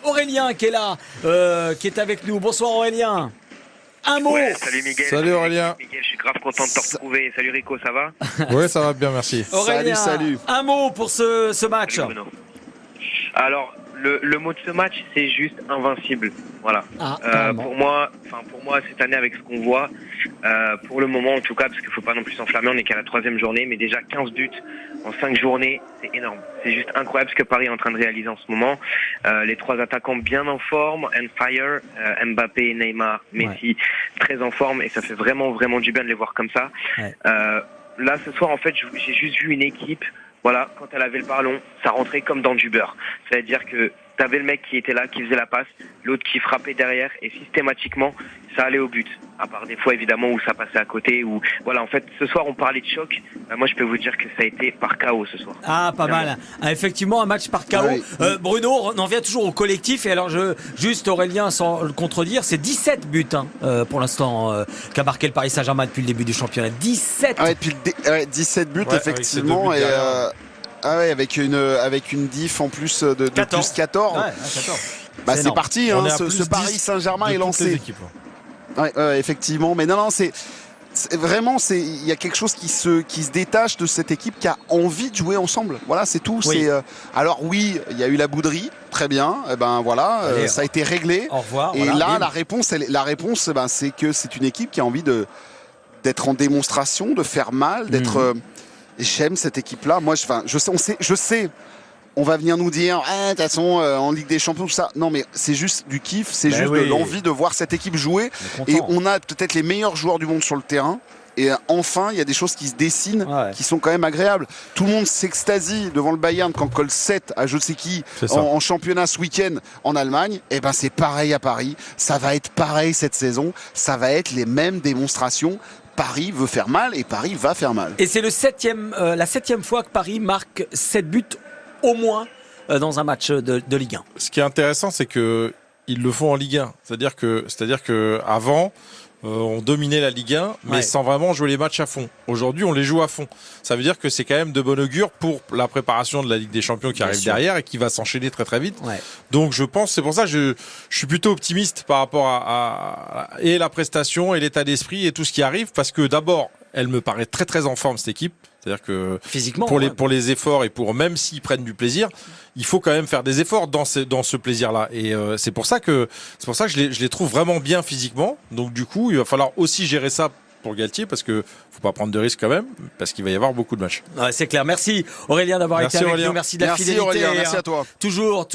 Aurélien qui est là, qui est avec nous. Bonsoir Aurélien. Un mot. Ouais, salut Miguel. Salut Aurélien. Miguel, je suis grave content de te retrouver. Salut Rico, ça va? Ouais, ça va bien, merci. Aurélien, Salut. un mot pour ce match. Salut Bruno. Alors, le mot de ce match, c'est juste invincible. Voilà. Pour moi, cette année, avec ce qu'on voit, pour le moment en tout cas, parce qu'il faut pas non plus s'enflammer, on n'est qu'à la 3e journée, mais déjà 15 buts en 5 journées, c'est énorme. C'est juste incroyable ce que Paris est en train de réaliser en ce moment. Les 3 attaquants bien en forme, and fire, Mbappé, Neymar, Messi, très en forme, et ça fait vraiment du bien de les voir comme ça. Ouais. Là, ce soir, en fait, j'ai juste vu une équipe. Voilà, quand elle avait le ballon, ça rentrait comme dans du beurre. C'est-à-dire que t'avais le mec qui était là, qui faisait la passe, l'autre qui frappait derrière, et systématiquement, ça allait au but. À part des fois, évidemment, où ça passait à côté, ou voilà. En fait, ce soir, on parlait de choc. Moi, je peux vous dire que ça a été par KO ce soir. Ah, pas mal. Ah, effectivement, un match par KO. Oui. Bruno, on en vient toujours au collectif. Et alors, juste Aurélien, sans le contredire, c'est 17 buts pour l'instant qu'a marqué le Paris Saint-Germain depuis le début du championnat. 17. Ah ouais, depuis 17 buts, Ouais, effectivement. avec ces 2 buts Et derrière. avec une diff en plus de 14. plus 14. Ouais, 14. Bah, c'est énorme. parti, On hein, est à ce plus Paris 10 Saint-Germain de est toutes les lancé. équipes. Ouais, effectivement, mais non, c'est vraiment, il y a quelque chose qui se détache de cette équipe qui a envie de jouer ensemble. Voilà, c'est tout. Oui. Alors oui, il y a eu la bouderie, très bien. Et ben voilà, Allez, ça a été réglé. Au revoir. Et voilà, là, bim. la réponse, ben, c'est que c'est une équipe qui a envie d'être en démonstration, de faire mal, d'être. J'aime cette équipe-là. Moi, je sais. On va venir nous dire, de toute façon, en Ligue des Champions, tout ça. Non, mais c'est juste du kiff, c'est Ben juste oui. de l'envie de voir cette équipe jouer. On est Et content. on a peut-être les meilleurs joueurs du monde sur le terrain. Et enfin, il y a des choses qui se dessinent, Ouais. qui sont quand même agréables. Tout le monde s'extasie devant le Bayern quand colle 7 à je sais qui C'est ça. en championnat ce week-end en Allemagne. Et ben c'est pareil à Paris. Ça va être pareil cette saison. Ça va être les mêmes démonstrations. Paris veut faire mal et Paris va faire mal. Et c'est la 7e fois que Paris marque 7 buts au moins dans un match de Ligue 1. Ce qui est intéressant, c'est que ils le font en Ligue 1. C'est-à-dire que avant, on dominait la Ligue 1, mais Ouais. sans vraiment jouer les matchs à fond. Aujourd'hui, on les joue à fond. Ça veut dire que c'est quand même de bon augure pour la préparation de la Ligue des Champions qui Bien arrive sûr. derrière et qui va s'enchaîner très très vite. Ouais. Donc je pense, c'est pour ça que je suis plutôt optimiste par rapport à et la prestation et l'état d'esprit et tout ce qui arrive, parce que d'abord, elle me paraît très très en forme cette équipe. C'est-à-dire que Physiquement. pour ouais. les efforts et pour même s'ils prennent du plaisir, il faut quand même faire des efforts dans ce plaisir-là. Et c'est pour ça que je les trouve vraiment bien physiquement. Donc du coup, il va falloir aussi gérer ça pour Galtier, parce que faut pas prendre de risques quand même, parce qu'il va y avoir beaucoup de matchs. Ouais, c'est clair. Merci Aurélien d'avoir été Merci, avec Aurélien. nous. Merci de la Merci fidélité. Aurélien, merci à toi. Toujours.